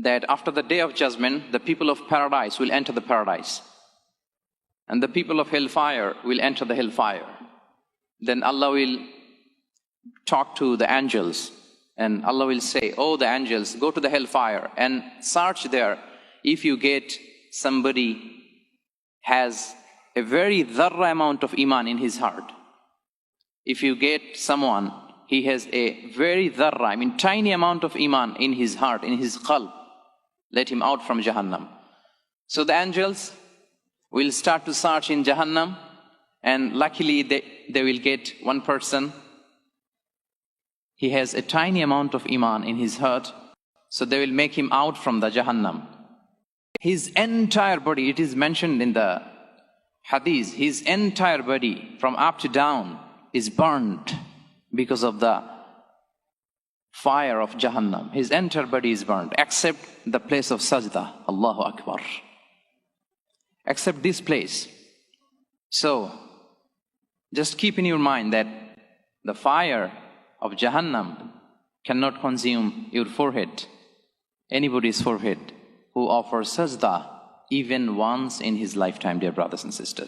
that after the day of judgment, the people of paradise will enter the paradise, and the people of hellfire will enter the hellfire. Then Allah will talk to the angels, and Allah will say, "Oh, the angels, go to the hellfire and search there. If you get somebody has a very dharra amount of iman in his heart, if you get someone, he has a very dharra, tiny amount of iman in his heart, in his qalb, let him out from Jahannam." So the angels will start to search in Jahannam, and luckily they will get one person. He has a tiny amount of iman in his heart, so they will make him out from the Jahannam. His entire body, it is mentioned in the hadith, his entire body from up to down is burned because of the fire of Jahannam. His entire body is burned, except the place of sajda. Allahu Akbar. Except this place. So, just keep in your mind that the fire of Jahannam cannot consume your forehead, anybody's forehead, who offers sajda even once in his lifetime, dear brothers and sisters.